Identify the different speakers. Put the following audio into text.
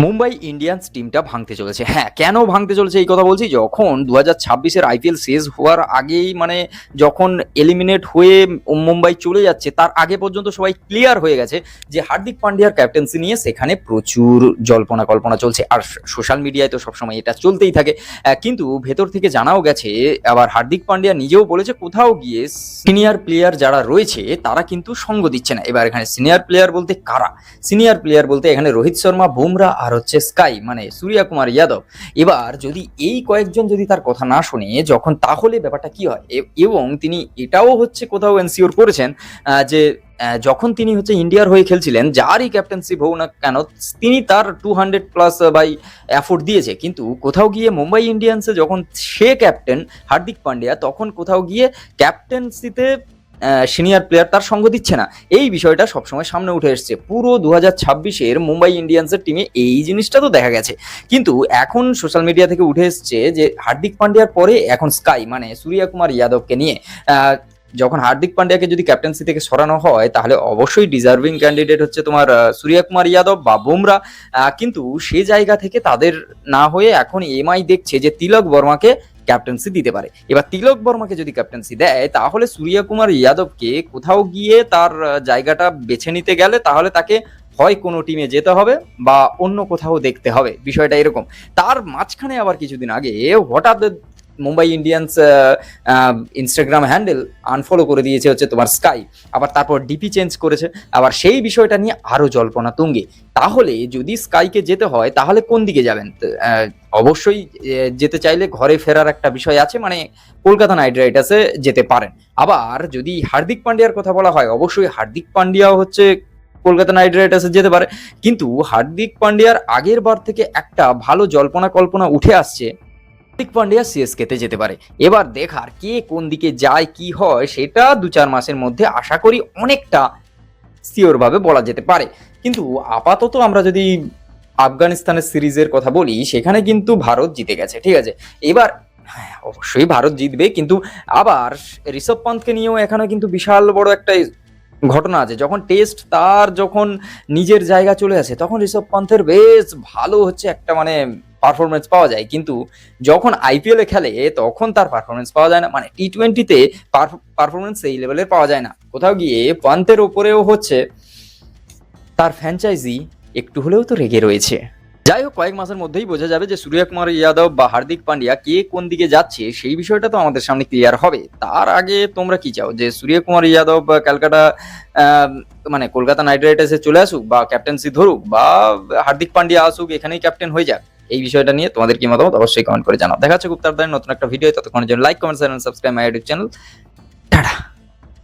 Speaker 1: Mumbai Indians টিমটা ভাঙতে চলেছে। হ্যাঁ, কেন ভাঙতে চলেছে এই কথা বলছি, যখন 2026-এর আইপিএল শেষ হওয়ার আগেই মানে যখন এলিমিনেট হয়ে মুম্বাই চলে যাচ্ছে, তার আগে পর্যন্ত সবাই ক্লিয়ার হয়ে গেছে যে হার্দিক পান্ডিয়ার ক্যাপ্টেন্সি নিয়ে সেখানে প্রচুর জল্পনা কল্পনা চলছে। আর সোশ্যাল মিডিয়ায় তো সবসময় এটা চলতেই থাকে। কিন্তু ভেতর থেকে জানাও গেছে, আবার হার্দিক পান্ডিয়া নিজেও বলেছে কোথাও গিয়ে সিনিয়র প্লেয়ার যারা রয়েছে তারা কিন্তু সঙ্গ দিচ্ছে না। এবার এখানে সিনিয়র প্লেয়ার বলতে কারা? সিনিয়র প্লেয়ার বলতে এখানে রোহিত শর্মা, বুমরা আর হচ্ছে স্কাই মানে সূর্য কুমার যাদব। এবার যদি এই কয়েকজন যদি তার কথা না শোনে যখন, তাহলে ব্যাপারটা কি হয়, এবং তিনি এটাও হচ্ছে কোথাও এনসিওর করেছেন যে যখন তিনি হচ্ছে ইন্ডিয়ার হয়ে খেলছিলেন, যারই ক্যাপ্টেন্সিপ হোক না কেন তিনি তার 200+ বাই এফোর্ট দিয়েছে। কিন্তু কোথাও গিয়ে মুম্বাই ইন্ডিয়ান্সে যখন সে ক্যাপ্টেন হার্দিক পান্ডিয়া, তখন কোথাও গিয়ে ক্যাপ্টেন্সিতে সিনিয়র প্লেয়ার তার সঙ্গ দিচ্ছে না। এই বিষয়টা সবসময় সামনে উঠে এসছে। পুরো 2026-এর মুম্বাই ইন্ডিয়ান্সের টিমে এই জিনিসটা তো দেখা গেছে। কিন্তু এখন সোশ্যাল মিডিয়া থেকে উঠে এসছে যে হার্দিক পান্ডিয়ার পরে এখন স্কাই মানে সূর্য কুমার যাদবকে নিয়ে যখন হার্দিক পান্ডিয়াকে যদি ক্যাপ্টেন্সি থেকে সরানো হয়, তাহলে অবশ্যই ডিজার্ভিং ক্যান্ডিডেট হচ্ছে তোমার সূর্য কুমার যাদব বা বুমরা। কিন্তু সে জায়গা থেকে তাদের না হয়ে এখন এমআই দেখছে যে তিলক বর্মাকে ক্যাপ্টেন্সি দিতে পারে। এবার তিলক বর্মাকে যদি ক্যাপ্টেন্সি দেয়, তাহলে সূর্য কুমার যাদবকে কোথাও গিয়ে তার জায়গাটা বেছে নিতে গেলে তাহলে তাকে হয় কোনো টিমে যেতে হবে বা অন্য কোথাও দেখতে হবে। বিষয়টা এরকম। তার মাঝখানে আবার কিছুদিন আগে হঠাৎ Mumbai Indians Instagram handle unfollow করে দিয়েছে হচ্ছে তোমার স্কাই, আবার তারপর ডিপি চেঞ্জ করেছে। আবার সেই বিষয়টা নিয়ে আরো জল্পনা তুঙ্গে। তাহলে যদি স্কাইকে যেতে হয় তাহলে কোন দিকে যাবেন? অবশ্যই যেতে চাইলে ঘরে ফেরার একটা বিষয় আছে, মানে কলকাতা নাইট রাইডার্সে যেতে পারেন। আবার যদি হার্দিক পান্ডিয়ার কথা বলা হয়, অবশ্যই হার্দিক পান্ডিয়াও হচ্ছে কলকাতা নাইট রাইডার্সে যেতে পারে। কিন্তু হার্দিক পান্ডিয়ার আগের বার থেকে একটা ভালো জল্পনা কল্পনা উঠে আসছে, হার্দিক পান্ডিয়া সিএসকেতে যেতে পারে। এবার দেখার কে কোন দিকে যায় কি হয় সেটা 2-4 মাসের মধ্যে আশা করি অনেকটা সিওর ভাবে বলা যেতে পারে। কিন্তু আপাতত আমরা যদি আফগানিস্তানের সিরিজের কথা বলি, সেখানে কিন্তু ভারত জিতে গেছে, ঠিক আছে। এবার হ্যাঁ, অবশ্যই ভারত জিতবে, কিন্তু আবার ঋষভ পান্থকে নিয়েও এখানে কিন্তু বিশাল বড় একটা ঘটনা আছে। যখন টেস্ট তার যখন নিজের জায়গা চলে আসে, তখন ঋষভ পান্থের বেশ ভালো হচ্ছে একটা মানে পারফরমেন্স পাওয়া যায়। কিন্তু যখন আইপিএলে খেলে তখন তার পারফরমেন্স পাওয়া যায় না, মানে টি20-তে পারফরমেন্স এই লেভেলের পাওয়া যায় না। কোথাও গিয়ে পান্থের ওপরেও হচ্ছে তার ফ্র্যাঞ্চাইজি একটু হলেও তো রেগে রয়েছে। যাই হোক, কয়েক মাসের মধ্যেই বোঝা যাবে যে সূর্য কুমার যাদব বা হার্দিক পান্ডিয়া কে কোন দিকে যাচ্ছে, সেই বিষয়টা তো আমাদের সামনে ক্লিয়ার হবে। তার আগে তোমরা কি চাও যে সূর্য কুমার যাদব ক্যালকাটা মানে কলকাতা নাইট রাইডার্সে চলে আসুক বা ক্যাপ্টেন্সি ধরুক, বা হার্দিক পান্ডিয়া আসুক এখানেই ক্যাপ্টেন হয়ে যাক? এই বিষয়টা নিয়ে তোমাদের কি মতামত অবশ্যই কমেন্ট করে জানাও। দেখা হচ্ছে খুব তাড়াতাড়ি নতুন একটা ভিডিও। ততক্ষণের জন্য like, comment, subscribe my YouTube channel. Tata.